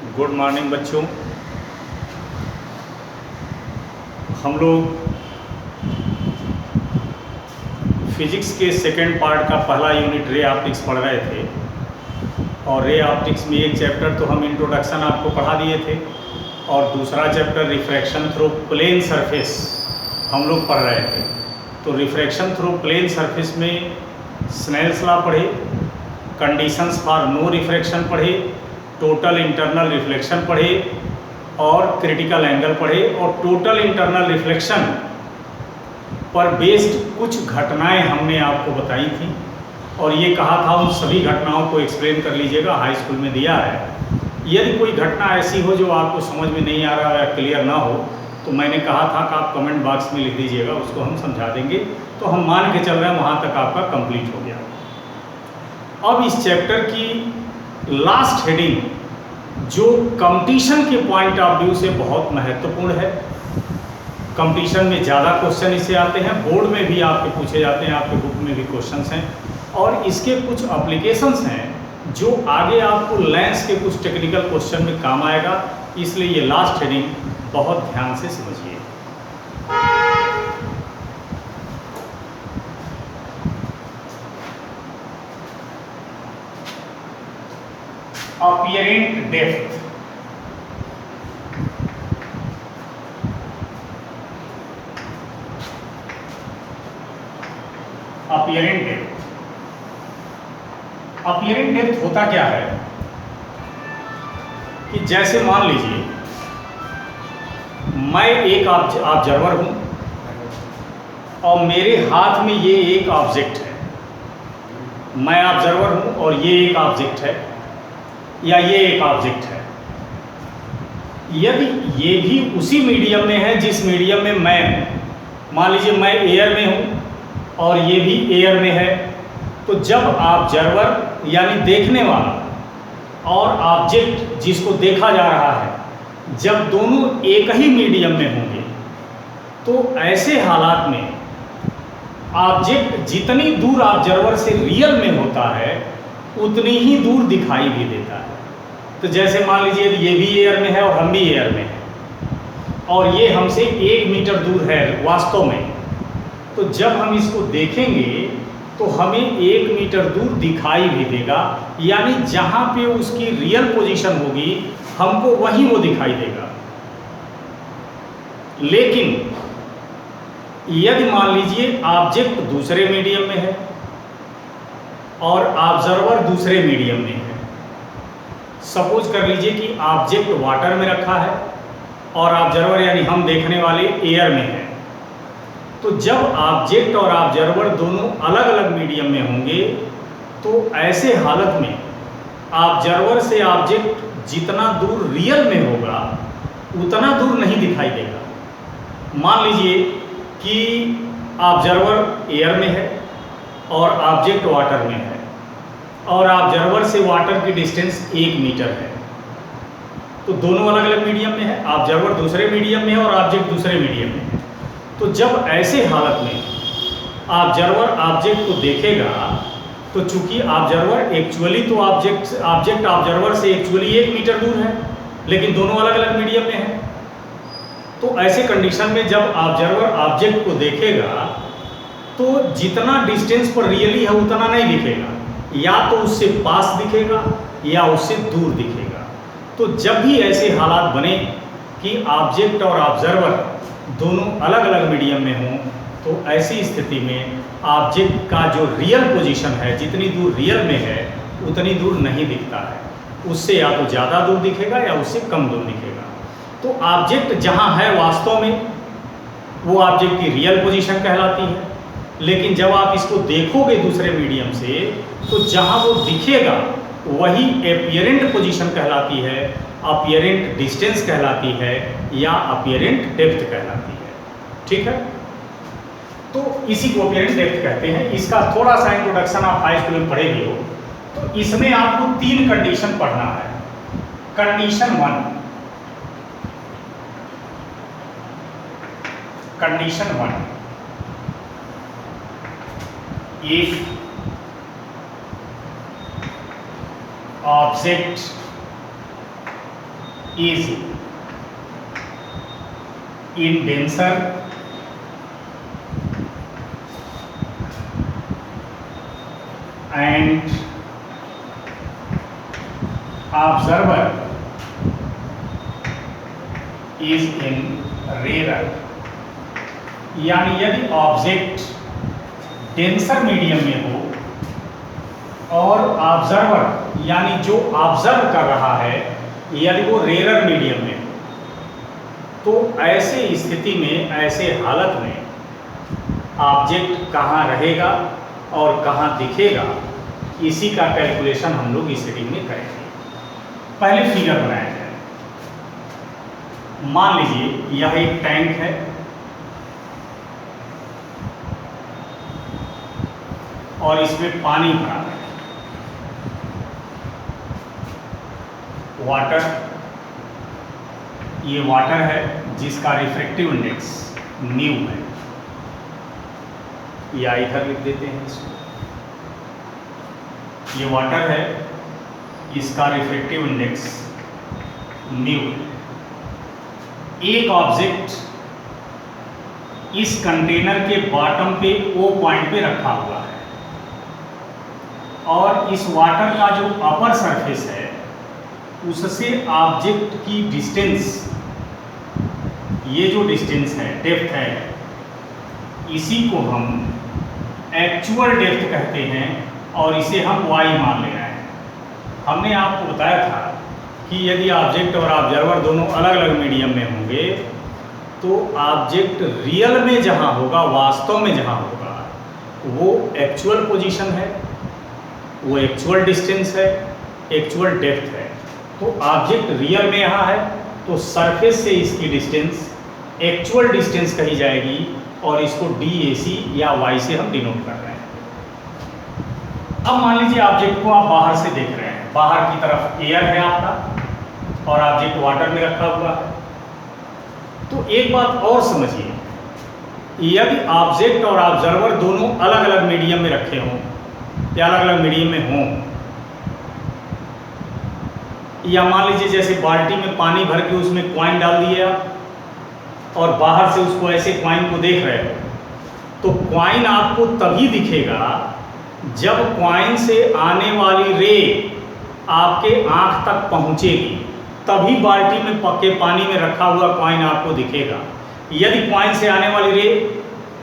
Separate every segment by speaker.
Speaker 1: Good morning बच्चों। हम लोग फिजिक्स के सेकेंड पार्ट का पहला यूनिट रे ऑप्टिक्स पढ़ रहे थे और रे ऑप्टिक्स में एक चैप्टर तो हम इंट्रोडक्शन आपको पढ़ा दिए थे और दूसरा chapter refraction through plane surface हम लोग पढ़ रहे थे। तो रिफ्रैक्शन थ्रू प्लेन सरफेस में स्नेल्स लॉ पढ़े, कंडीशंस फॉर नो रिफ्रैक्शन पढ़े, टोटल इंटरनल रिफ्लेक्शन पढ़े और क्रिटिकल एंगल पढ़े और टोटल इंटरनल रिफ्लेक्शन पर बेस्ड कुछ घटनाएं हमने आपको बताई थी और ये कहा था उन सभी घटनाओं को एक्सप्लेन कर लीजिएगा, हाई स्कूल में दिया है। यदि कोई घटना ऐसी हो जो आपको समझ में नहीं आ रहा या क्लियर ना हो तो मैंने कहा था कि आप कमेंट बॉक्स में लिख दीजिएगा, उसको हम समझा देंगे। तो हम मान के चल रहे हैं वहाँ तक आपका कंप्लीट हो गया। अब इस चैप्टर की लास्ट हेडिंग जो कंपटीशन के पॉइंट ऑफ व्यू से बहुत महत्वपूर्ण है, कंपटीशन में ज़्यादा क्वेश्चन इससे आते हैं, बोर्ड में भी आपके पूछे जाते हैं, आपके बुक में भी क्वेश्चंस हैं और इसके कुछ एप्लीकेशंस हैं जो आगे आपको लेंस के कुछ टेक्निकल क्वेश्चन में काम आएगा। इसलिए ये लास्ट हेडिंग बहुत ध्यान से समझिए। अपीयरेंट डेप्थ, अपीयरेंट डेप्थ, अपीयरेंट डेप्थ होता क्या है कि जैसे मान लीजिए मैं एक ऑब्जर्वर हूं और मेरे हाथ में ये एक ऑब्जेक्ट है, मैं ऑब्जर्वर हूं और ये एक ऑब्जेक्ट है या ये एक ऑब्जेक्ट है। यदि ये भी उसी मीडियम में है जिस मीडियम में मैं हूं, मान लीजिए मैं एयर में हूं और ये भी एयर में है, तो जब ऑब्जर्वर यानी देखने वाला और ऑब्जेक्ट जिसको देखा जा रहा है जब दोनों एक ही मीडियम में होंगे तो ऐसे हालात में ऑब्जेक्ट जितनी दूर ऑब्जर्वर से रियल में होता है उतनी ही दूर दिखाई भी देता है। तो जैसे मान लीजिए ये भी एयर में है और हम भी एयर में हैं और ये हमसे 1 मीटर दूर है वास्तव में, तो जब हम इसको देखेंगे तो हमें 1 मीटर दूर दिखाई भी देगा, यानी जहाँ पे उसकी रियल पोजीशन होगी हमको वहीं वो दिखाई देगा। लेकिन यदि मान लीजिए ऑब्जेक्ट दूसरे मीडियम में है और ऑब्जर्वर दूसरे मीडियम में है, सपोज कर लीजिए कि ऑब्जेक्ट वाटर में रखा है और ऑब्जर्वर यानी हम देखने वाले एयर में है, तो जब ऑब्जेक्ट और ऑब्जर्वर दोनों अलग अलग मीडियम में होंगे तो ऐसे हालत में ऑब्जर्वर से ऑब्जेक्ट जितना दूर रियल में होगा उतना दूर नहीं दिखाई देगा। मान लीजिए कि ऑब्जर्वर एयर में है और ऑब्जेक्ट वाटर में है और ऑब्जर्वर से वाटर की डिस्टेंस 1 मीटर है, तो दोनों अलग अलग मीडियम में है, ऑब्जर्वर दूसरे मीडियम में है और ऑब्जेक्ट दूसरे मीडियम में है। तो जब ऐसे हालत में ऑब्जर्वर ऑब्जेक्ट को देखेगा तो चूंकि ऑब्जर्वर एक्चुअली तो ऑब्जेक्ट ऑब्जर्वर से एक्चुअली 1 मीटर दूर है लेकिन दोनों अलग अलग मीडियम में है, तो ऐसे कंडीशन में जब ऑब्जर्वर ऑब्जेक्ट को देखेगा तो जितना डिस्टेंस पर रियली है उतना नहीं दिखेगा, या तो उससे पास दिखेगा या उससे दूर दिखेगा। तो जब भी ऐसे हालात बने कि ऑब्जेक्ट और ऑब्जर्वर दोनों अलग अलग मीडियम में हों तो ऐसी स्थिति में ऑब्जेक्ट का जो रियल पोजीशन है, जितनी दूर रियल में है उतनी दूर नहीं दिखता है, उससे या तो ज़्यादा दूर दिखेगा या उससे कम दूर दिखेगा। तो ऑब्जेक्ट जहाँ है वास्तव में वो ऑब्जेक्ट की रियल पोजीशन कहलाती है, लेकिन जब आप इसको देखोगे दूसरे मीडियम से तो जहाँ वो दिखेगा वही अपीयरेंट पोजीशन कहलाती है, अपीयरेंट डिस्टेंस कहलाती है या अपीयरेंट डेप्थ कहलाती है। ठीक है, तो इसी को अपीयरेंट डेप्थ कहते हैं। इसका थोड़ा सा इंट्रोडक्शन आप हाई स्कूल में पढ़े भी हो, तो इसमें आपको 3 कंडीशन पढ़ना है। Condition 1, condition 1, if object is in denser and observer is in rarer। यानी यदि ऑब्जेक्ट डेंसर मीडियम में हो और ऑब्जर्वर यानी जो ऑब्जर्व कर रहा है यदि वो रेरर मीडियम में हो तो ऐसे स्थिति में, ऐसे हालत में ऑब्जेक्ट कहाँ रहेगा और कहाँ दिखेगा, इसी का कैलकुलेशन हम लोग इस रीडिंग में करेंगे। पहले फिगर बनाया जाए। मान लीजिए यह एक टैंक है और इसमें पानी भरा है, वाटर, ये वाटर है जिसका रिफ्रैक्टिव इंडेक्स न्यू है, या इधर लिख देते हैं इसको। ये वाटर है, इसका रिफ्रैक्टिव इंडेक्स न्यू है। एक ऑब्जेक्ट इस कंटेनर के बॉटम पे ओ पॉइंट पे रखा हुआ है और इस वाटर का जो अपर सरफेस है उससे ऑब्जेक्ट की डिस्टेंस, ये जो डिस्टेंस है, डेप्थ है, इसी को हम एक्चुअल डेप्थ कहते हैं और इसे हम y मान ले रहे हैं। हमने आपको बताया था कि यदि ऑब्जेक्ट और ऑब्जर्वर दोनों अलग अलग मीडियम में होंगे तो ऑब्जेक्ट रियल में जहां होगा, वास्तव में जहां होगा, वो एक्चुअल पोजीशन है, वो एक्चुअल डिस्टेंस है, एक्चुअल डेप्थ है। तो ऑब्जेक्ट रियल में यहाँ है तो सरफेस से इसकी डिस्टेंस एक्चुअल डिस्टेंस कही जाएगी और इसको DAC या y से हम डिनोट कर रहे हैं। अब मान लीजिए ऑब्जेक्ट को आप बाहर से देख रहे हैं, बाहर की तरफ एयर है आपका और ऑब्जेक्ट वाटर में रखा हुआ है। तो एक बात और समझिए, यदि ऑब्जेक्ट और ऑब्जर्वर दोनों अलग अलग मीडियम में रखे हों या अलग अलग मीडियम में हों, या मान लीजिए जैसे बाल्टी में पानी भर के उसमें कॉइन डाल दिए आप और बाहर से उसको ऐसे कॉइन को देख रहे हो, तो कॉइन आपको तभी दिखेगा जब कॉइन से आने वाली रे आपके आंख तक पहुंचेगी, तभी बाल्टी में पक्के पानी में रखा हुआ कॉइन आपको दिखेगा। यदि कॉइन से आने वाली रे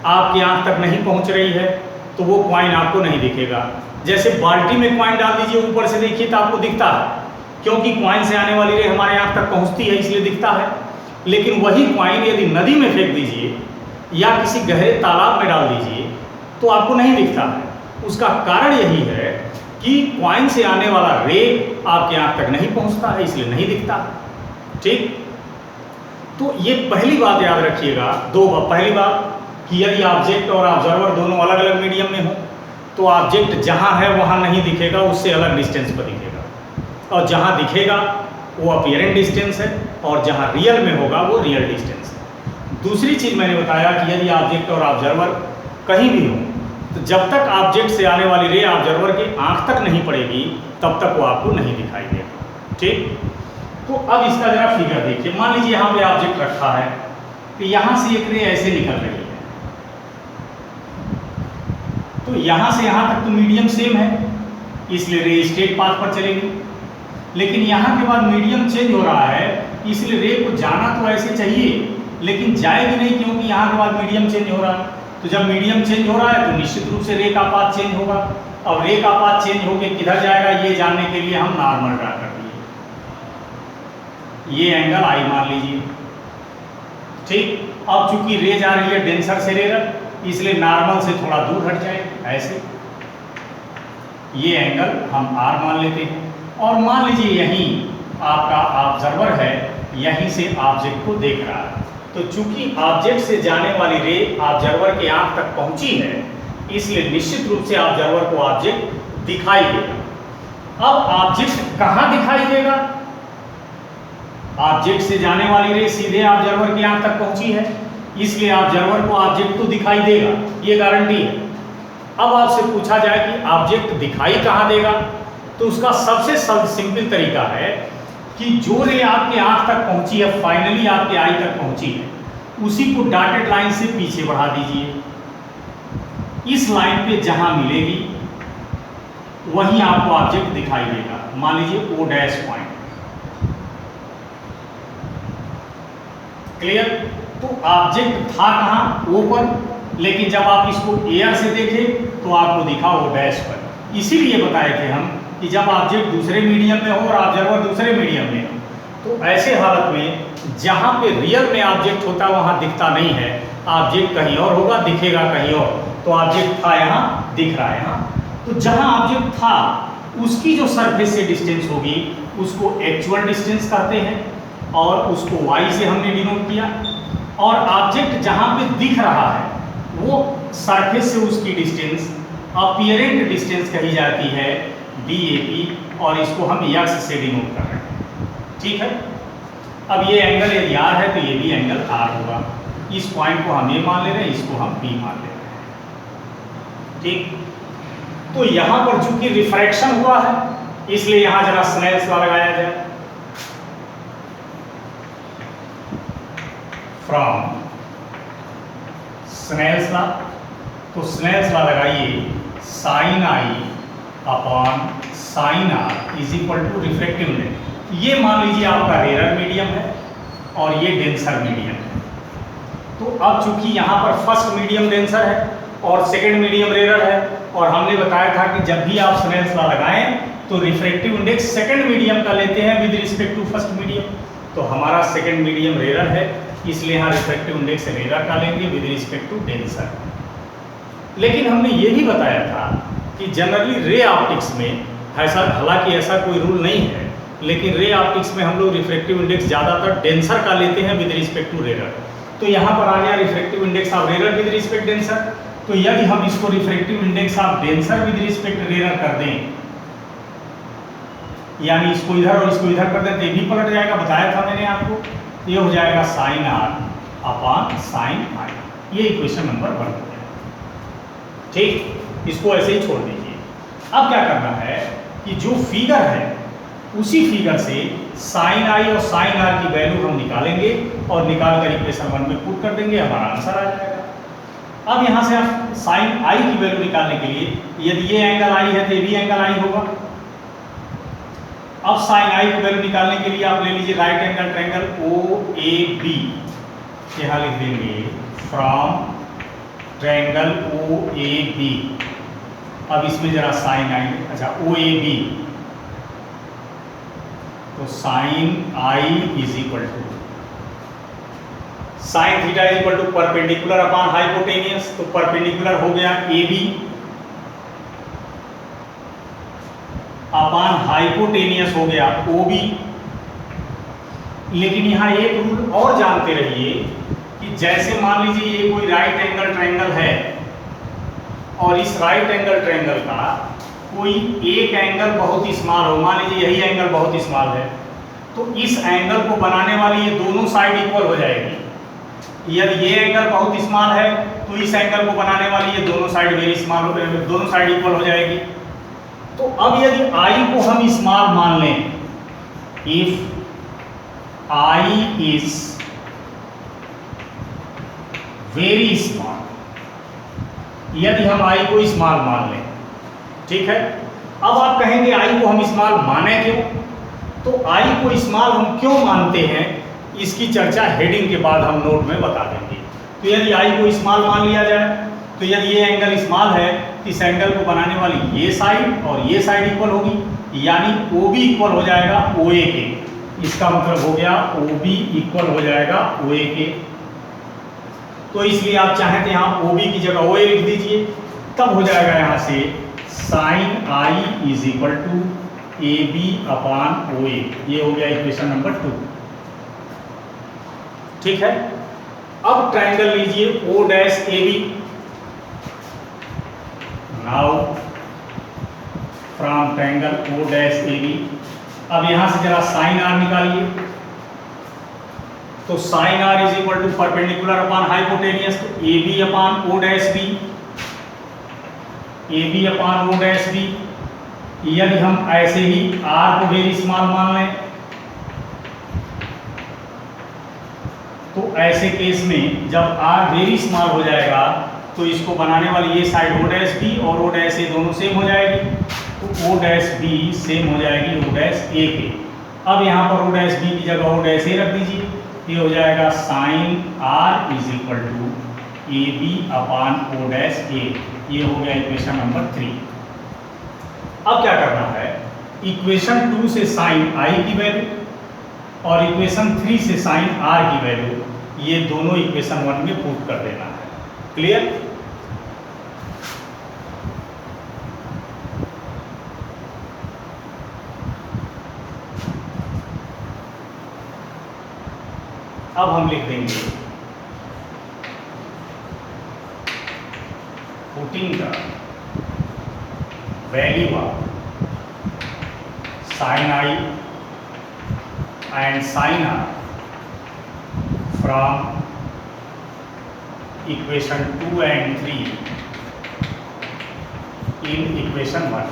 Speaker 1: आपकी आंख तक नहीं पहुंच रही है तो वो कॉइन आपको नहीं दिखेगा। जैसे बाल्टी में कॉइन डाल दीजिए, ऊपर से देखिए तो आपको दिखता है, क्योंकि कॉइन से आने वाली रे हमारे आंख तक पहुंचती है इसलिए दिखता है। लेकिन वही कॉइन यदि नदी में फेंक दीजिए या किसी गहरे तालाब में डाल दीजिए तो आपको नहीं दिखता है। उसका कारण यही है कि कॉइन से आने वाला रे आपके आंख तक नहीं पहुंचता है, इसलिए नहीं दिखता। ठीक, तो ये पहली बात याद रखिएगा। पहली बात कि यदि ऑब्जेक्ट और ऑब्जर्वर दोनों अलग अलग मीडियम में हो तो ऑब्जेक्ट जहां है वहां नहीं दिखेगा, उससे अलग डिस्टेंस पर दिखेगा, और जहां दिखेगा वो अपीयरेंट डिस्टेंस है और जहां रियल में होगा वो रियल डिस्टेंस है। दूसरी चीज़ मैंने बताया कि यदि ऑब्जेक्ट और ऑब्जर्वर कहीं भी हो तो जब तक ऑब्जेक्ट से आने वाली रे ऑब्जर्वर की आंख तक नहीं पड़ेगी तब तक वो आपको नहीं दिखाई देगा। ठीक, तो अब इसका जरा फिगर देखिए। मान लीजिए यहाँ पे ऑब्जेक्ट रखा है तो यहाँ से एक रे ऐसे निकल रही है, तो यहाँ से यहाँ तक तो मीडियम सेम है इसलिए रे स्ट्रेट पाथ पर चलेगी। लेकिन यहाँ के बाद मीडियम चेंज हो रहा है इसलिए रे को जाना तो ऐसे चाहिए लेकिन जाएगी नहीं, क्योंकि यहाँ के बाद मीडियम चेंज हो रहा है। तो जब मीडियम चेंज हो रहा है तो निश्चित रूप से रे का पाथ चेंज होगा, और रे का पाथ चेंज होकर किधर जाएगा ये जानने के लिए हम नॉर्मल ड्रा कर दिए। ये एंगल आई मान लीजिए। ठीक, अब चूंकि रे जा रही है डेंसर से रेरर इसलिए नॉर्मल से थोड़ा दूर हट जाए ऐसे, ये एंगल हम R मान लेते हैं। और मान लीजिए यहीं आपका ऑब्जर्वर है, यहीं से ऑब्जेक्ट को देख रहा है, तो चूंकि ऑब्जेक्ट से जाने वाली रे ऑब्जर्वर के आंख तक पहुंची है इसलिए निश्चित रूप से ऑब्जर्वर को ऑब्जेक्ट दिखाई देगा। अब ऑब्जेक्ट कहाँ दिखाई देगा? ऑब्जेक्ट से जाने वाली रे सीधे ऑब्जर्वर की आंख तक पहुंची है इसलिए ऑब्जर्वर को ऑब्जेक्ट तो दिखाई देगा, ये गारंटी है। अब आपसे पूछा जाए कि ऑब्जेक्ट दिखाई कहाँ देगा, तो उसका सबसे सिंपल तरीका है कि जो रे आपके आंख तक पहुंची है, फाइनली आपके आई तक पहुंची है, उसी को डॉटेड लाइन से पीछे बढ़ा दीजिए। इस लाइन पे जहां मिलेगी वहीं आपको ऑब्जेक्ट दिखाई देगा। मान लीजिए ओ डैश पॉइंट। क्लियर? तो ऑब्जेक्ट था कहां? ओ पर, लेकिन जब आप इसको एयर से देखें तो आपको दिखा ओ डैश पर। इसीलिए बताए थे हम कि जब ऑब्जेक्ट दूसरे मीडियम में हो और ऑब्जर्वर दूसरे मीडियम में हो, तो ऐसे हालत में जहां पे रियल में ऑब्जेक्ट होता वहां दिखता नहीं है, ऑब्जेक्ट कहीं और होगा, दिखेगा कहीं और। तो ऑब्जेक्ट था यहाँ, दिख रहा है यहाँ। तो जहां ऑब्जेक्ट था उसकी जो सरफेस से डिस्टेंस होगी उसको एक्चुअल डिस्टेंस कहते हैं, और उसको y से हमने डिनोट किया। और ऑब्जेक्ट जहां पे दिख रहा है वो सरफेस से उसकी डिस्टेंस अपीयरेंट डिस्टेंस कही जाती है, DAP, और इसको हम x से डिनोट कर रहे हैं। ठीक है? अब ये एंगल यदि r है तो ये भी एंगल r होगा। इस पॉइंट को हम a मान ले रहे हैं, इसको हम b मान ले रहे हैं। ठीक? तो यहां पर चूंकि रिफ्रैक्शन हुआ है इसलिए यहां जरा स्नेल्स लॉ लगाया जाए। फ्रॉम स्नेल्स लॉ, तो स्नेल्स लॉ लगाइए, sine I upon sine R is equal to refractive index. ये मान लीजिए आपका रेयर मीडियम है और ये डेंसर मीडियम है। तो अब चूंकि यहाँ पर फर्स्ट मीडियम डेंसर है और सेकंड मीडियम रेयर है, और हमने बताया था कि जब भी आप स्नेल्स लॉ लगाएं तो रिफ्रैक्टिव इंडेक्स सेकंड मीडियम का लेते हैं with respect to first medium. तो हमारा सेकंड मीडियम रेयर है, इसलिए यहाँ रिफ्रैक्टिव इंडेक्स रेयर का लेंगे विद रिस्पेक्ट टू डेंसर। लेकिन हमने ये भी बताया था कि जनरली रे ऑप्टिक्स में ऐसा, हालांकि ऐसा कोई रूल नहीं है, लेकिन रे ऑप्टिक्स में हम लोग रिफ्रैक्टिव इंडेक्स ज़्यादातर डेंसर का लेते हैं विद रिस्पेक्ट टू रेयर। तो यहाँ पर आ गया refractive index of rare with respect denser. तो यदि हम इसको refractive index of denser with respect rare कर दें, यानी इसको इधर और इसको इधर कर दें, तो ये भी पलट जाएगा, बताया था मैंने आपको। ये हो जाएगा साइन आर अपॉन साइन आई। ये इक्वेशन नंबर 1 हो गया। ठीक? इसको ऐसे ही छोड़ दीजिए। अब क्या करना है कि जो फिगर है उसी फिगर से साइन आई और साइन आर की वैल्यू हम निकालेंगे और निकाल कर इक्वेशन 1 में पुट कर देंगे, हमारा आंसर आ जाएगा। अब यहाँ से आप साइन आई की वैल्यू निकालने के लिए, यदि ये एंगल आई है तो ये भी एंगल आई होगा। अब साइन आई की वैल्यू निकालने के लिए आप ले लीजिए राइट एंगल ट्रायंगल OAB। यहाँ लिख देंगे फ्रॉम ट्रायंगल OAB। अब इसमें जरा साइन आई, अच्छा OAB, तो sine I is equal to sine theta is equal to perpendicular upon hypotenuse. तो परपेंडिकुलर हो गया AB अपॉन हाइपोटेनियस हो गया OB। लेकिन यहाँ एक रूल और जानते रहिए कि जैसे मान लीजिए ये कोई राइट एंगल ट्रायंगल है और इस राइट एंगल ट्रायंगल का कोई एक एंगल बहुत स्मॉल हो, मान लीजिए यही एंगल बहुत स्मॉल है, तो इस एंगल को बनाने वाली ये दोनों साइड इक्वल हो जाएगी। यदि ये एंगल बहुत स्मॉल है तो इस एंगल को बनाने वाली ये दोनों साइड वेरी स्मॉल, दोनों साइड इक्वल हो जाएगी। तो अब यदि आई को हम स्मॉल मान लें, if I is very small, यदि हम आई को स्मॉल मान लें, ठीक है। अब आप कहेंगे आई को हम स्मॉल माने क्यों? तो आई को स्मॉल हम क्यों मानते हैं इसकी चर्चा हेडिंग के बाद हम नोट में बता देंगे। तो यदि आई को स्मॉल मान लिया जाए तो यदि ये एंगल स्मॉल है तो इस एंगल को बनाने वाली ये साइड और ये साइड इक्वल होगी, यानी OB इक्वल हो जाएगा OA के। इसका मतलब हो गया OB इक्वल हो जाएगा OA के। तो इसलिए आप चाहें तो यहाँ OB की जगह OA लिख दीजिए, तब हो जाएगा यहाँ से sine I is equal to AB upon OA। ये हो गया इक्वेशन नंबर 2। ठीक है। अब ट्रायंगल लीजिए O'AB। Now from triangle O'AB, अब यहां से जरा साइन आर निकालिए। तो sine R is equal to perpendicular upon hypotenuse, तो AB upon O'B, AB upon O'B। यदि हम ऐसे ही R को वेरी स्मॉल मान लें तो ऐसे केस में जब r वेरी स्मॉल हो जाएगा तो इसको बनाने वाली ये साइड ओ डैश बी और ओ डैश ए दोनों सेम हो जाएगी, तो ओ डैश बी सेम हो जाएगी ओ डैश ए के। अब यहाँ पर ओ डैश बी की जगह ओ डैश ए रख दीजिए, ये हो जाएगा sine r is equal to A B upon O dash A. ये हो गया इक्वेशन नंबर 3। अब क्या करना है, इक्वेशन 2 से साइन आई की वैल्यू और इक्वेशन 3 से साइन आर की वैल्यू, ये दोनों इक्वेशन 1 में पुट कर देना है। क्लियर? अब हम लिख देंगे putting the value of sine I and sin r from equation 2 and 3 in equation 1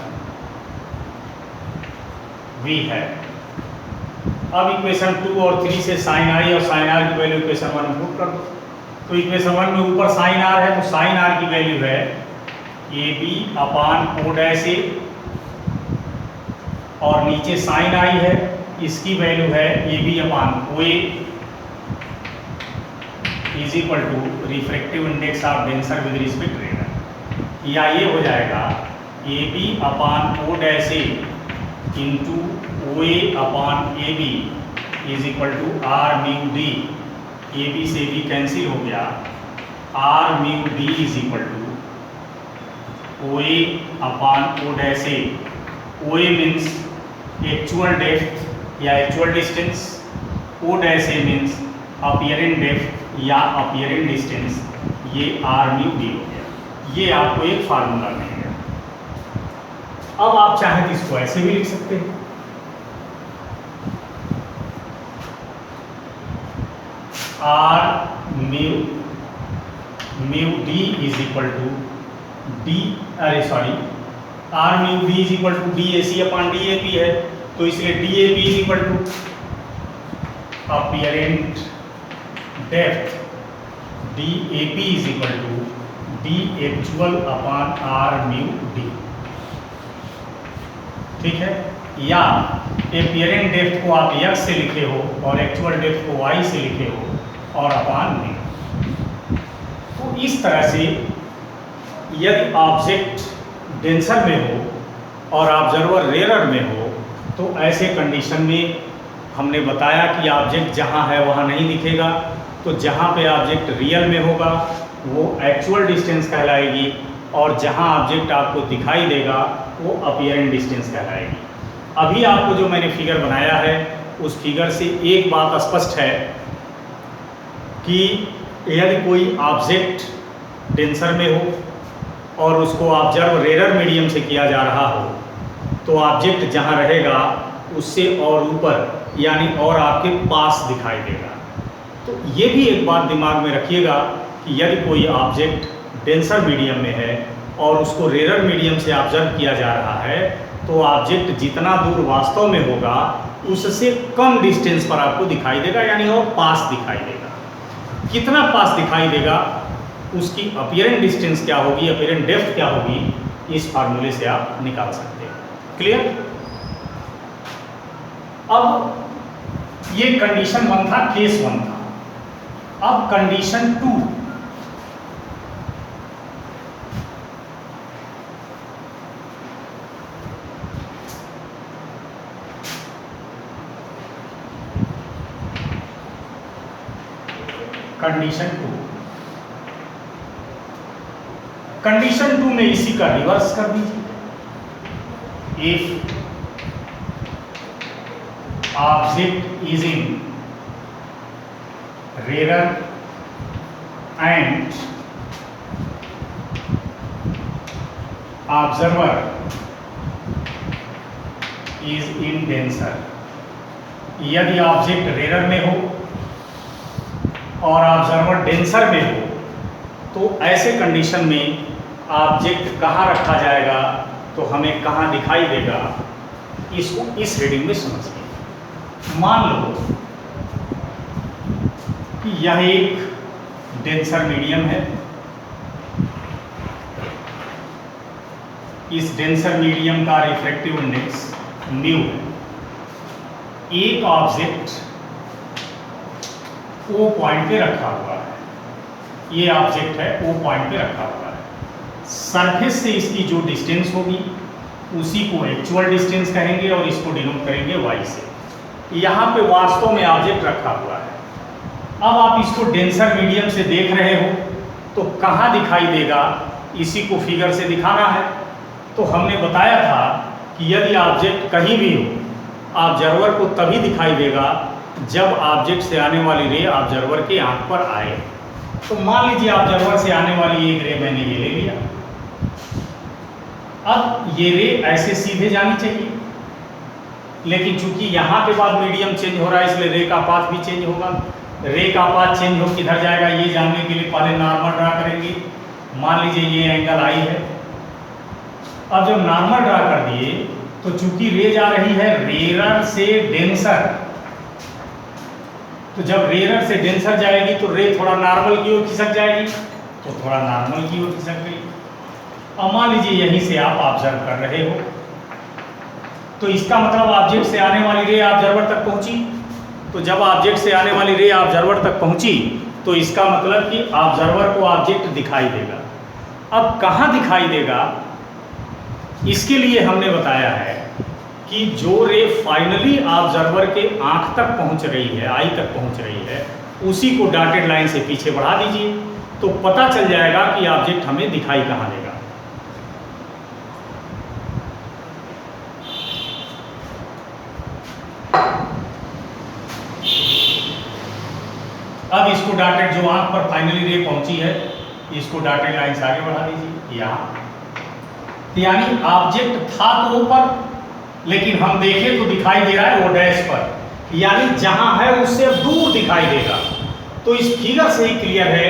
Speaker 1: we have। अब इक्वेशन 2 और 3 से साइन आई और साइन आर की वैल्यू इक्वेशन 1 में पुट कर दो। तो इक्वेशन 1 में ऊपर साइन आर है तो साइन आर की वैल्यू है A B upon O dash ए और नीचे साइन आई है, इसकी वैल्यू है A B upon O A is equal to refractive index of denser with respect रेनर, या ये हो जाएगा A B upon O dash A into O A upon A B is equal to R mu D. A B से भी cancel हो गया, R mu D is equal to O A upon O dash A. O A means actual depth या actual distance, O dash ए means अपीयरेंट depth या अपीयरेंट distance, ये are mu D हो गया। ये आपको एक फार्मूला मिल गया। अब आप चाहें तो इसको ऐसे भी लिख सकते हैं, R mu D is equal to D, R mu D is equal to D A C upon D A P है, तो इसलिए D A P is equal to apparent depth, D A P is equal to D actual upon R mu D. ठीक है, या अपीयरेंट depth को आप x से लिखे हो और एक्चुअल डेप्थ को y से लिखे हो और अपान म्यू। तो इस तरह से यदि ऑब्जेक्ट डेंसर में हो और ऑब्जर्वर रेयरर में हो तो ऐसे कंडीशन में हमने बताया कि ऑब्जेक्ट जहाँ है वहाँ नहीं दिखेगा, तो जहाँ पे ऑब्जेक्ट रियल में होगा वो एक्चुअल डिस्टेंस कहलाएगी और जहाँ ऑब्जेक्ट आपको दिखाई देगा वो अपीयरेंट डिस्टेंस कहलाएगी। अभी आपको जो मैंने फिगर बनाया है उस फिगर से एक बात स्पष्ट है कि यदि कोई ऑब्जेक्ट डेंसर में हो और उसको ऑब्जर्व रेयरर मीडियम से किया जा रहा हो तो ऑब्जेक्ट जहाँ रहेगा उससे और ऊपर यानी और आपके पास दिखाई देगा। तो ये भी एक बात दिमाग में रखिएगा कि यदि कोई ऑब्जेक्ट डेंसर मीडियम में है और उसको रेयरर मीडियम से ऑब्जर्व किया जा रहा है तो ऑब्जेक्ट जितना दूर वास्तव में होगा उससे कम डिस्टेंस पर आपको दिखाई देगा, यानी और पास दिखाई देगा। कितना पास दिखाई देगा उसकी अपीयरेंट डिस्टेंस क्या होगी, अपीयरेंट डेप्थ क्या होगी, इस फार्मूले से आप निकाल सकते हैं। क्लियर? अब ये कंडीशन 1 था, केस 1 था। अब कंडीशन 2, कंडीशन 2 में इसी का रिवर्स कर दीजिए। If object is in rare and observer is in denser, यदि ऑब्जेक्ट रेयर में हो और ऑब्जर्वर डेंसर में हो तो ऐसे कंडीशन में ऑब्जेक्ट कहाँ रखा जाएगा तो हमें कहाँ दिखाई देगा, इसको इस रीडिंग में समझिए। मान लो यह एक डेंसर मीडियम है। इस डेंसर मीडियम का रिफ्रैक्टिव इंडेक्स म्यू है। एक ऑब्जेक्ट ओ पॉइंट पे रखा हुआ है, ये ऑब्जेक्ट है ओ पॉइंट पे रखा हुआ है। सरफेस से इसकी जो डिस्टेंस होगी उसी को एक्चुअल डिस्टेंस कहेंगे और इसको डिनोट करेंगे y से। यहाँ पे वास्तव में ऑब्जेक्ट रखा हुआ है। अब आप इसको डेंसर मीडियम से देख रहे हो तो कहाँ दिखाई देगा, इसी को फिगर से दिखाना है। तो हमने बताया था कि यदि ऑब्जेक्ट कहीं भी हो, ऑब्जर्वर को तभी दिखाई देगा जब ऑब्जेक्ट से आने वाली रे ऑब्जर्वर के आंख पर आए। तो मान लीजिए ऑब्जर्वर से आने वाली एक रे मैंने ये ले लिया। अब ये रे ऐसे सीधे जानी चाहिए, लेकिन चूंकि यहाँ के बाद मीडियम चेंज हो रहा है इसलिए रे का पाथ भी चेंज होगा। रे का पाथ चेंज हो किधर जाएगा ये जानने के लिए पहले नॉर्मल ड्रा करेंगे। मान लीजिए ये एंगल आई है। अब जब नॉर्मल ड्रा कर दिए तो चूंकि रे जा रही है रेरर से डेंसर, तो जब रेरर से डेंसर जाएगी तो रे थोड़ा नॉर्मल की ओर खिसक जाएगी, तो थोड़ा नॉर्मल की ओर खिसक गई। अब मान लीजिए यहीं से आप ऑब्जर्व कर रहे हो, तो इसका मतलब ऑब्जेक्ट से आने वाली रे ऑब्जर्वर तक पहुंची। तो जब ऑब्जेक्ट से आने वाली रे ऑब्जर्वर तक पहुंची तो इसका मतलब कि ऑब्जर्वर को ऑब्जेक्ट दिखाई देगा। अब कहाँ दिखाई देगा, इसके लिए हमने बताया है कि जो रे फाइनली ऑब्जर्वर के आंख तक पहुंच रही है, आई तक पहुंच रही है, उसी को डॉटेड लाइन से पीछे बढ़ा दीजिए तो पता चल जाएगा कि ऑब्जेक्ट हमें दिखाई कहाँ देगा। अब इसको डॉटेड जो आंख पर फाइनली रे पहुंची है, इसको डॉटेड लाइन से आगे बढ़ा दीजिए यहाँ। यानी ऑब्जेक्ट था तो ऊपर, लेकिन हम देखें तो दिखाई दे रहा है वो डैश पर, यानी जहां है उससे दूर दिखाई देगा। तो इस फिगर से ही क्लियर है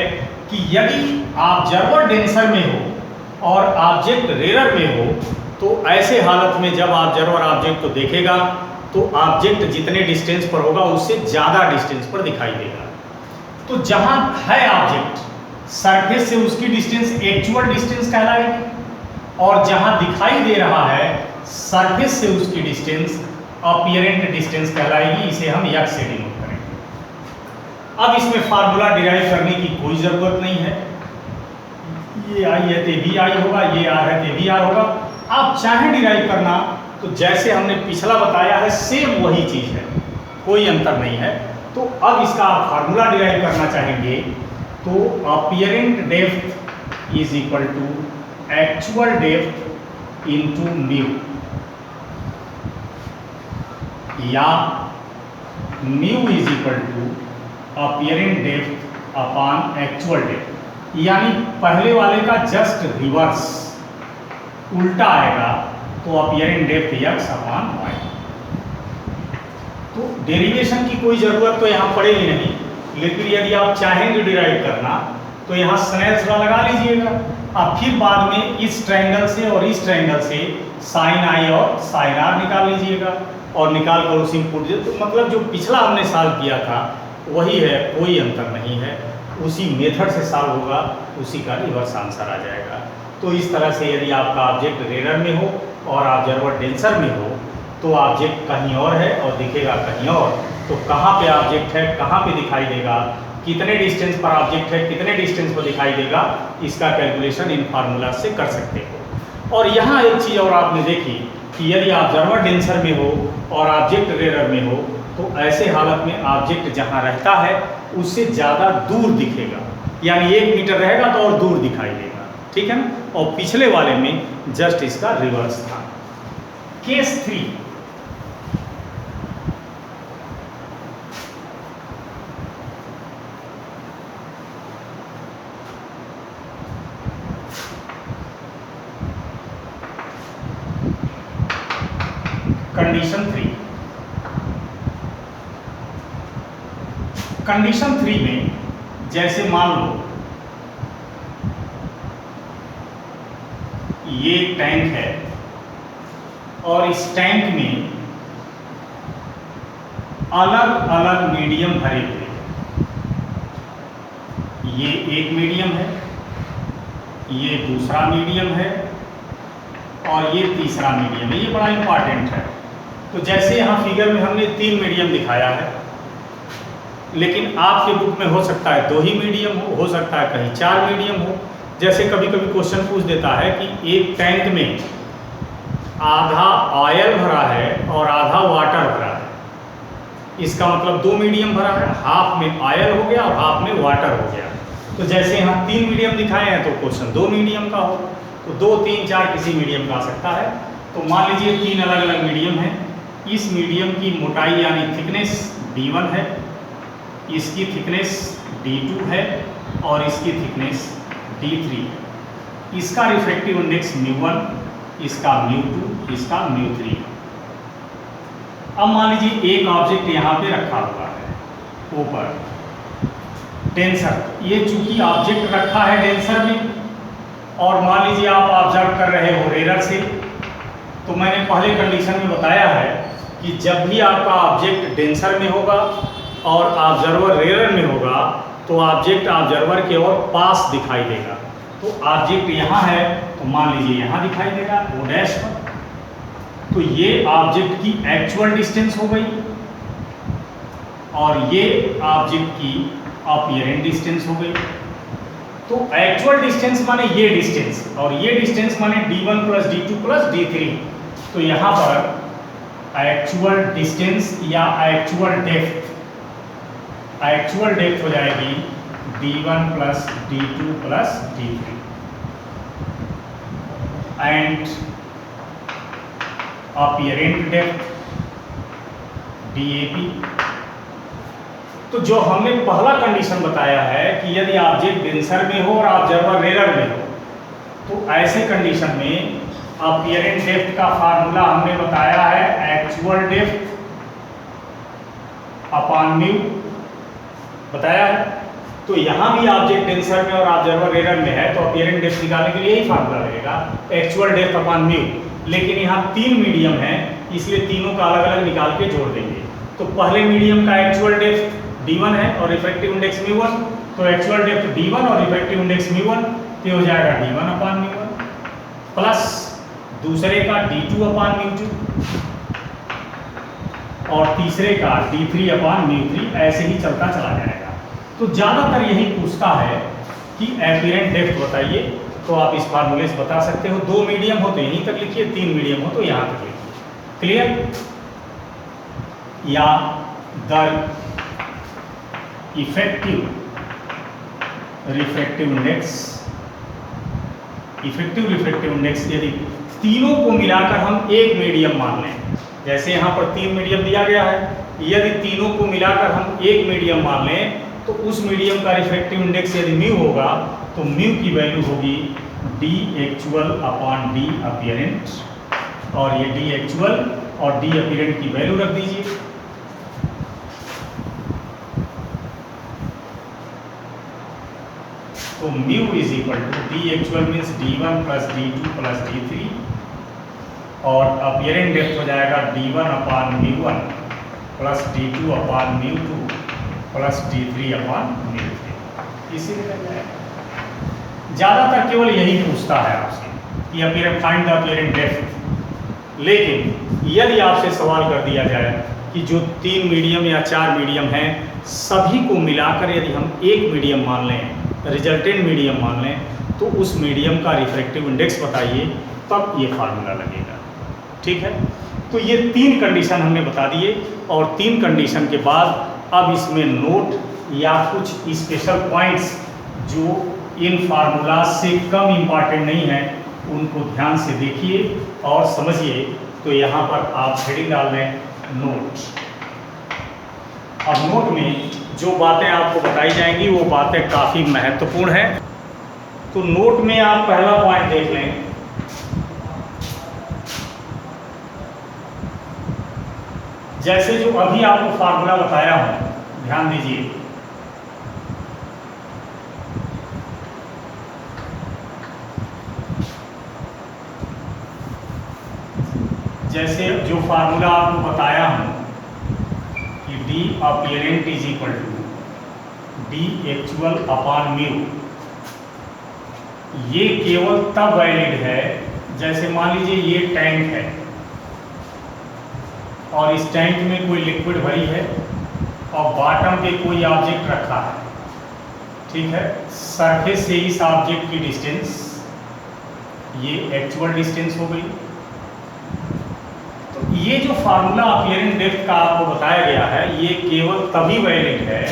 Speaker 1: कि यदि ऑब्जर्वर डेंसर में हो और ऑब्जेक्ट रेरर में हो तो ऐसे हालत में जब ऑब्जर्वर ऑब्जेक्ट को देखेगा तो ऑब्जेक्ट जितने डिस्टेंस पर होगा उससे ज़्यादा डिस्टेंस पर दिखाई देगा। तो जहां है ऑब्जेक्ट सरफेस से उसकी डिस्टेंस एक्चुअल डिस्टेंस कहलाएगी, और जहां दिखाई दे रहा है सरफेस से उसकी डिस्टेंस अपीयरेंट डिस्टेंस कहलाएगी। इसे हम x से डिनोट करेंगे। अब इसमें फार्मूला डिराइव करने की कोई ज़रूरत नहीं है। ये i है तो भी i होगा, ये r है तो भी r होगा। आप चाहे डिराइव करना तो जैसे हमने पिछला बताया है सेम वही चीज़ है, कोई अंतर नहीं है। तो अब इसका आप फार्मूला डिराइव करना चाहेंगे तो apparent depth is equal to actual depth into mu, या mu is equal to apparent depth upon actual depth. यानी पहले वाले का जस्ट रिवर्स, उल्टा आएगा तो apparent depth x upon y। तो डेरिवेशन की कोई ज़रूरत तो यहाँ पड़ेगी नहीं, लेकिन यदि आप चाहेंगे डिराइव करना तो यहाँ स्नेल्स लॉ लगा लीजिएगा। अब फिर बाद में इस ट्रायंगल से और इस ट्रायंगल से साइन आई और साइन आर निकाल लीजिएगा और निकाल कर उसी में पुट दीजिए। तो मतलब जो पिछला हमने सॉल्व किया था वही है, कोई अंतर नहीं है। उसी मेथड से सॉल्व होगा, उसी का रिवर्स आंसर आ जाएगा। तो इस तरह से यदि आपका ऑब्जेक्ट रेरर में हो और ऑब्जर्वर डेंसर में हो तो ऑब्जेक्ट कहीं और है और दिखेगा कहीं और। तो कहाँ पे ऑब्जेक्ट है, कहाँ पे दिखाई देगा, कितने डिस्टेंस पर ऑब्जेक्ट है, कितने डिस्टेंस पर दिखाई देगा, इसका कैलकुलेशन इन फार्मूला से कर सकते हो। और यहाँ एक चीज़ और आपने देखी कि यदि ऑब्जर्वर डेंसर में हो और ऑब्जेक्ट रेरर में हो तो ऐसे हालत में ऑब्जेक्ट जहाँ रहता है उससे ज़्यादा दूर दिखेगा, यानी 1 मीटर रहेगा तो और दूर दिखाई देगा, ठीक है ना। और पिछले वाले में जस्ट इसका रिवर्स था। Case 3, condition 3। कंडीशन 3 में जैसे मान लो ये टैंक है और इस टैंक में अलग अलग मीडियम भरे हुए हैं। ये एक मीडियम है, ये दूसरा मीडियम है और ये तीसरा मीडियम है। ये बड़ा इंपॉर्टेंट है। तो जैसे यहाँ फिगर में हमने 3 मीडियम दिखाया है, लेकिन आपके बुक में हो सकता है 2 ही मीडियम हो सकता है कहीं 4 मीडियम हो। जैसे कभी कभी क्वेश्चन पूछ देता है कि एक टैंक में आधा ऑयल भरा है और आधा वाटर भरा है, इसका मतलब 2 मीडियम भरा है, हाफ में ऑयल हो गया और हाफ में वाटर हो गया। तो जैसे यहाँ 3 मीडियम दिखाए हैं तो क्वेश्चन 2 मीडियम का हो, तो 2, 3, 4 किसी मीडियम का आ सकता है। तो मान लीजिए 3 अलग अलग मीडियम हैं। इस मीडियम की मोटाई यानी थिकनेस D1 है, इसकी थिकनेस D2 है और इसकी थिकनेस D3 है। इसका रिफ्रैक्टिव इंडेक्स μ1, इसका μ2, इसका μ3। अब मान लीजिए एक ऑब्जेक्ट यहाँ पे रखा हुआ है ऊपर, डेंसर। ये चूंकि ऑब्जेक्ट रखा है डेंसर में और मान लीजिए आप ऑब्जर्व कर रहे हो रेडर से, तो मैंने पहले कंडीशन में बताया है कि जब भी आपका ऑब्जेक्ट डेंसर में होगा और ऑब्जर्वर रेडर में होगा तो ऑब्जेक्ट ऑब्जर्वर के ओर पास दिखाई देगा। तो ऑब्जेक्ट यहाँ है तो मान लीजिए यहाँ दिखाई देगा O डैश पर, तो ये ऑब्जेक्ट की एक्चुअल डिस्टेंस हो गई और ये ऑब्जेक्ट की अपीयरेंट डिस्टेंस हो गई। तो एक्चुअल डिस्टेंस माने ये डिस्टेंस और ये डिस्टेंस माने D1 plus D2 plus D3। तो यहाँ पर एक्चुअल डिस्टेंस या एक्चुअल डेप्थ हो जाएगी D1 plus D2 plus D3 and apparent depth DAP। तो जो हमने पहला कंडीशन बताया है कि यदि ऑब्जेक्ट डेंसर में हो और ऑब्जर्वर रेडर में हो, तो ऐसे कंडीशन में अपीयरेंट डेप्थ का फार्मूला हमने बताया है एक्चुअल डेप्थ अपॉन म्यू बताया है। तो यहाँ भी ऑब्जेक्ट डेंसर में और ऑब्जर्वर रेडर में है तो अपीयरेंट डेप्थ निकालने के लिए यही फार्मूला लगेगा, एक्चुअल डेप्थ अपॉन म्यू। लेकिन यहाँ 3 मीडियम है इसलिए तीनों का अलग अलग निकाल के जोड़ देंगे। तो पहले मीडियम का एक्चुअल डेप्थ D1 है और रिफ्रैक्टिव इंडेक्स μ1, तो एक्चुअल डेप्थ D1 और रिफ्रैक्टिव इंडेक्स μ1, तो हो जाएगा D1 अपॉन μ1 प्लस दूसरे का D2 अपॉन μ2 और तीसरे का D3 अपॉन μ3, ऐसे ही चलता चला जाएगा। तो ज़्यादातर यही पूछता है कि अपीयरेंट डेप्थ बताइए, तो आप इस फार्मूले से बता सकते हो। 2 मीडियम हो तो यहीं तक लिखिए, 3 मीडियम हो तो यहाँ तक लिखिए। क्लियर? या द इफेक्टिव रिफ्रैक्टिव इंडेक्स यदि तीनों को मिलाकर हम एक मीडियम मान लें, जैसे यहाँ पर 3 मीडियम दिया गया है, यदि तीनों को मिलाकर हम एक मीडियम मान लें तो उस मीडियम का रिफ्रैक्टिव इंडेक्स यदि म्यू होगा तो म्यू की वैल्यू होगी D actual upon D apparent, और ये D एक्चुअल और D अपीयरेंट की वैल्यू रख दीजिए। तो mu is equal to D actual means D1 plus D2 plus D3 और अपीयरेंट डेप्थ हो जाएगा D1 upon μ1 plus D2 upon μ2 plus D3 upon μ3। इसीलिए लग जाएगा। ज़्यादातर केवल यही पूछता है आपसे कि अपीयरेंट फाइंड द अपीयरेंट डेप्थ। लेकिन यदि आपसे सवाल कर दिया जाए कि जो 3 मीडियम या 4 मीडियम हैं सभी को मिलाकर यदि हम एक मीडियम मान लें, रिजल्टेंट मीडियम मान लें, तो उस मीडियम का रिफ्रैक्टिव इंडेक्स बताइए, तब ये फार्मूला लगेगा। ठीक है? तो ये 3 कंडीशन हमने बता दिए और 3 कंडीशन के बाद अब इसमें नोट या कुछ स्पेशल पॉइंट्स जो इन फार्मूला से कम इम्पॉर्टेंट नहीं है उनको ध्यान से देखिए और समझिए। तो यहाँ पर आप हेडिंग डाल दें नोट। अब नोट में जो बातें आपको बताई जाएंगी वो बातें काफ़ी महत्वपूर्ण हैं। तो नोट में आप पहला पॉइंट देख लें, जैसे जो अभी आपको फार्मूला बताया हूं, ध्यान दीजिए। जैसे जो फार्मूला आपको बताया हूं कि D apparent is equal to D actual upon mu, ये केवल तब वैलिड है जैसे मान लीजिए ये टैंक है और इस टैंक में कोई लिक्विड भरी है और बॉटम पे कोई ऑब्जेक्ट रखा है, ठीक है। सरफेस से इस ऑब्जेक्ट की डिस्टेंस ये एक्चुअल डिस्टेंस हो गई। तो ये जो फार्मूला अपीयरेंट डेप्थ का आपको बताया गया है ये केवल तभी वैलिड है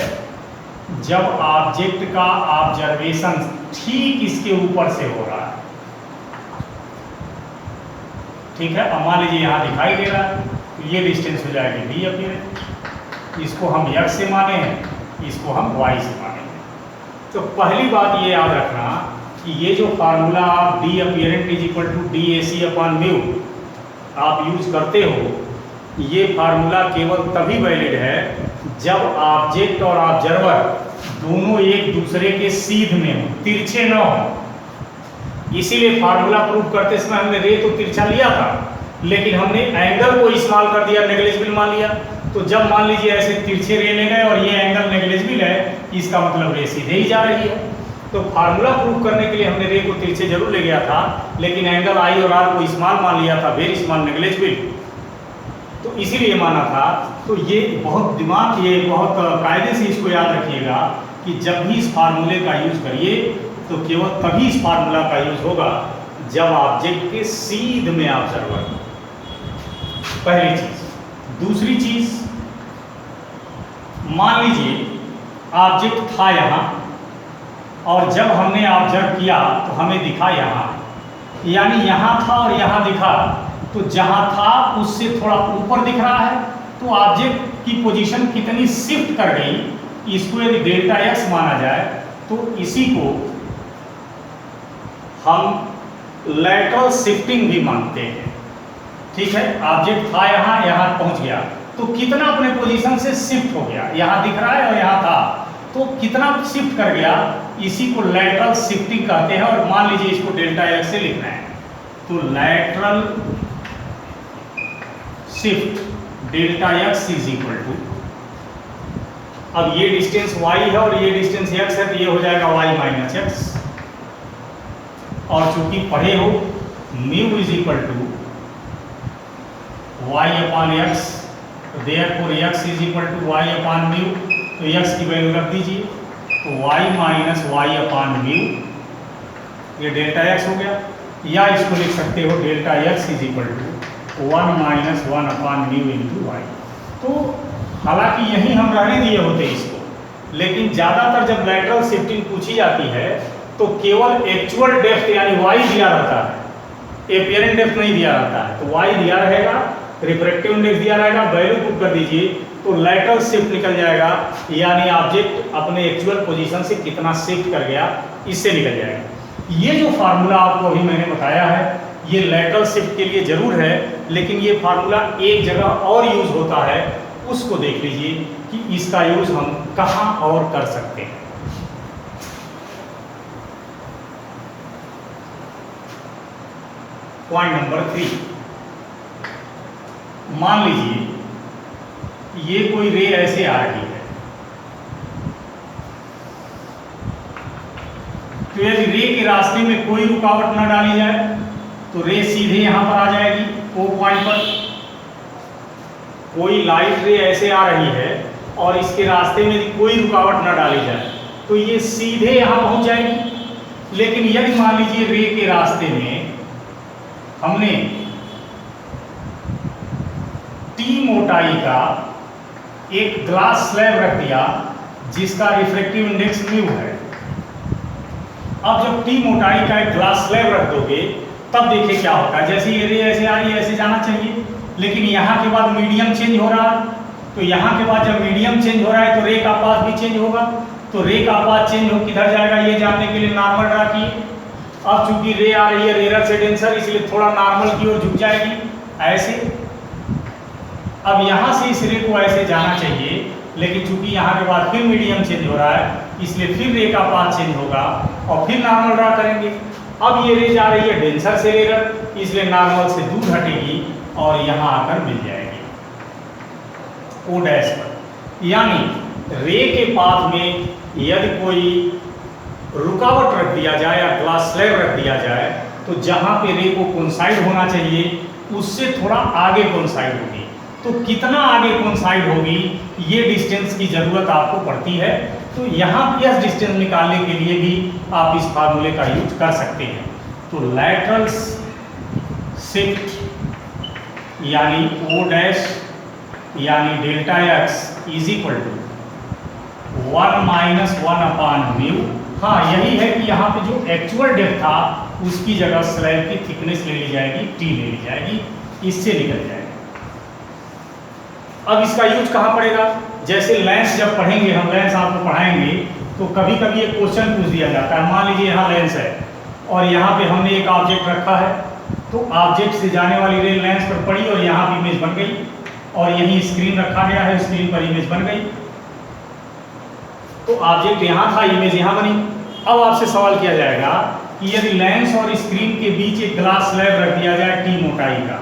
Speaker 1: जब ऑब्जेक्ट का ऑब्जर्वेशन ठीक इसके ऊपर से हो रहा है, ठीक है। अब मान लीजिए यहाँ दिखाई दे रहा है तो ये डिस्टेंस हो जाएगी डी अपीयरेंट, इसको हम x से माने हैं, इसको हम y से माने हैं। तो पहली बात ये याद रखना कि ये जो फार्मूला आप D apparent is equal to D A C upon mu आप यूज करते हो, ये फार्मूला केवल तभी वैलिड है जब ऑब्जेक्ट और ऑब्जर्वर दोनों एक दूसरे के सीध में हो, तिरछे न हो। इसीलिए फार्मूला प्रूव करते समय हमने रे तो तिरछा लिया था लेकिन हमने एंगल को इस्तेमाल कर दिया, नेग्लिजिबल मान लिया। तो जब मान लीजिए ऐसे तिरछे रे ले गए और ये एंगल नेग्लिजिबल है, इसका मतलब रे सीधे ही जा रही है। तो फार्मूला प्रूव करने के लिए हमने रे को तिरछे जरूर ले गया था लेकिन एंगल आई और आर को स्मॉल मान लिया था, वेरी स्मॉल नेग्लिजिबल, तो इसीलिए माना था। तो ये बहुत दिमाग, ये बहुत कायदे से इसको याद रखिएगा कि जब भी इस फार्मूले का यूज करिए तो केवल तभी इस फार्मूला का यूज होगा जब ऑब्जेक्ट के सीध में ऑब्जर्वर। पहली चीज। दूसरी चीज, मान लीजिए ऑब्जेक्ट था यहाँ और जब हमने ऑब्जर्व किया तो हमें दिखा यहाँ, यानी यहाँ था और यहाँ दिखा, तो जहाँ था उससे थोड़ा ऊपर दिख रहा है, तो ऑब्जेक्ट की पोजीशन कितनी शिफ्ट कर गई, इसको यदि डेल्टा एक्स माना जाए तो इसी को हम लैटरल शिफ्टिंग भी मानते हैं, ठीक है। ऑब्जेक्ट था यहाँ, यहाँ पहुँच गया तो कितना अपने पोजीशन से शिफ्ट हो गया, यहाँ दिख रहा है और यहाँ था तो कितना शिफ्ट कर गया, इसी को लैटरल शिफ्टिंग कहते हैं। और मान लीजिए इसको डेल्टा एक्स से लिखना है तो lateral shift delta X is equal to, अब ये डिस्टेंस y है और ये डिस्टेंस x है तो ये हो जाएगा y माइनस एक्स, और चूंकि पढ़े हो mu is equal to y upon X, therefore x is equal to y upon mu, तो x की वैल्यू रख दीजिए तो y minus Y upon mu, ये डेल्टा x हो गया। या इसको लिख सकते हो delta x is equal to 1 minus 1 upon mu into Y. तो हालांकि यही हम रहने दिए होते इसको, लेकिन ज़्यादातर जब लैटरल शिफ्टिंग पूछी जाती है तो केवल एक्चुअल डेप्थ यानी y दिया रहता है, अपीयरेंट डेप्थ नहीं दिया रहता है। तो y दिया रहेगा, रिफ्रैक्टिव इंडेक्स दिया रहेगा, वैल्यू पुट कर दीजिए तो लैटरल शिफ्ट निकल जाएगा, यानी ऑब्जेक्ट अपने एक्चुअल पोजीशन से कितना शिफ्ट कर गया इससे निकल जाएगा। ये जो फार्मूला आपको अभी मैंने बताया है ये लैटरल शिफ्ट के लिए जरूर है, लेकिन ये फार्मूला एक जगह और यूज होता है, उसको देख लीजिए कि इसका यूज हम कहां और कर सकते हैं। पॉइंट नंबर 3, मान लीजिए ये कोई रे ऐसे आ रही है, तो यदि रे के रास्ते में कोई रुकावट न डाली जाए तो रे सीधे यहां पर आ जाएगी ओ पॉइंट पर। कोई लाइट रे ऐसे आ रही है और इसके रास्ते में यदि कोई रुकावट न डाली जाए तो ये सीधे यहां पहुंच जाएगी। लेकिन यदि मान लीजिए रे के रास्ते में हमने टी मोटाई का एक ग्लास स्लैब रख दिया जिसका रिफ्रैक्टिव इंडेक्स म्यू है। अब जब टी मोटाई का एक ग्लास स्लैब रख दोगे तब देखिए क्या होता है, जैसे ये रे ऐसे आ रही है ऐसे जाना चाहिए, लेकिन यहाँ के बाद मीडियम चेंज हो रहा है, तो यहाँ के बाद जब मीडियम चेंज हो रहा है तो रे का पाथ भी चेंज होगा। तो रे का पाथ चेंज हो किधर जाएगा ये जानने के लिए नॉर्मल ड्रा किए। अब चूंकि रे आ रही है रेयर से डेंसर, इसलिए थोड़ा नॉर्मल की ओर झुक जाएगी ऐसे। अब यहाँ से इस रे को ऐसे जाना चाहिए, लेकिन चूंकि यहाँ के बाद फिर मीडियम चेंज हो रहा है इसलिए फिर रे का पाथ चेंज होगा और फिर नॉर्मल ड्रा करेंगे। अब ये रे जा रही है डेंसर से रेयर, इसलिए नॉर्मल से दूर हटेगी और यहाँ आकर मिल जाएगी ओ डैश पर। यानी रे के पाथ में यदि कोई रुकावट रख दिया जाए या ग्लास स्लैब रख दिया जाए तो जहाँ पे रे को कोइंसाइड होना चाहिए उससे थोड़ा आगे कोइंसाइड होगी। तो कितना आगे कोइंसाइड होगी ये डिस्टेंस की ज़रूरत आपको पड़ती है। तो यहाँ यह डिस्टेंस निकालने के लिए भी आप इस फार्मूले का यूज कर सकते हैं। तो लैटरल शिफ्ट यानी ओ डैश यानी delta X is equal to 1 minus 1/μ। हाँ, यही है कि यहाँ पे जो एक्चुअल डेप्थ था उसकी जगह स्लैब की थिकनेस ले ली जाएगी, टी ले ली जाएगी, इससे निकल जाएगा। अब इसका यूज कहाँ पड़ेगा? जैसे लेंस जब पढ़ेंगे हम, लेंस आपको पढ़ाएंगे तो कभी कभी एक क्वेश्चन पूछ दिया जाता है। मान लीजिए यहाँ लेंस है और यहाँ पे हमने एक ऑब्जेक्ट रखा है, तो ऑब्जेक्ट से जाने वाली रे लेंस पर पड़ी और यहाँ भी इमेज बन गई और यहीं स्क्रीन रखा गया है, स्क्रीन पर इमेज बन गई। तो ऑब्जेक्ट यहाँ था, इमेज यहाँ बनी। अब आपसे सवाल किया जाएगा कि यदि लेंस और स्क्रीन के बीच एक ग्लास स्लैब रख दिया जाए टी मोटाई का,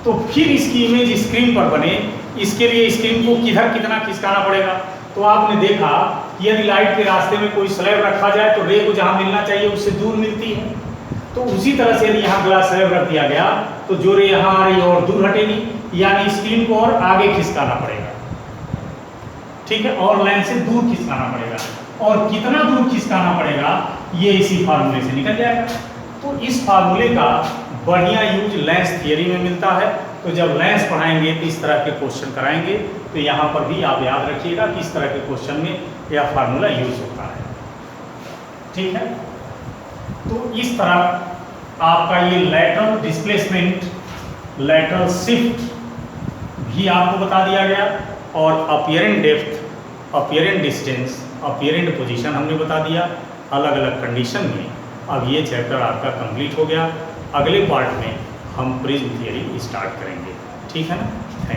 Speaker 1: तो फिर इसकी इमेज स्क्रीन पर बने, इसके लिए स्क्रीन को किधर कितना खिसकाना पड़ेगा? तो आपने देखा कि यदि लाइट के रास्ते में कोई स्लैब रखा जाए तो रे को जहाँ मिलना चाहिए उससे दूर मिलती है। तो उसी तरह से यदि यहाँ ग्लास स्लैब रख दिया गया तो जो रे यहाँ आ रही है और दूर हटेगी, यानी स्क्रीन को और आगे खिसकाना पड़ेगा, ठीक है, और लेंस से दूर खिसकाना पड़ेगा। और कितना दूर खिसकाना पड़ेगा ये इसी फार्मूले से निकल जाएगा। तो इस फार्मूले का बढ़िया यूज लेंस थियरी में मिलता है। तो जब लेंस पढ़ाएंगे तो इस तरह के क्वेश्चन कराएंगे, तो यहाँ पर भी आप याद रखिएगा कि इस तरह के क्वेश्चन में यह फार्मूला यूज होता है, ठीक है। तो इस तरह आपका ये लैटरल डिस्प्लेसमेंट, लैटरल शिफ्ट भी आपको बता दिया गया और अपीयरेंट डेप्थ, अपीयरेंट डिस्टेंस, अपीयरेंट पोजीशन हमने बता दिया अलग अलग कंडीशन में। अब ये चैप्टर आपका कंप्लीट हो गया। अगले पार्ट में हम प्रिज्म थियरी स्टार्ट करेंगे, ठीक है ना। Thank you.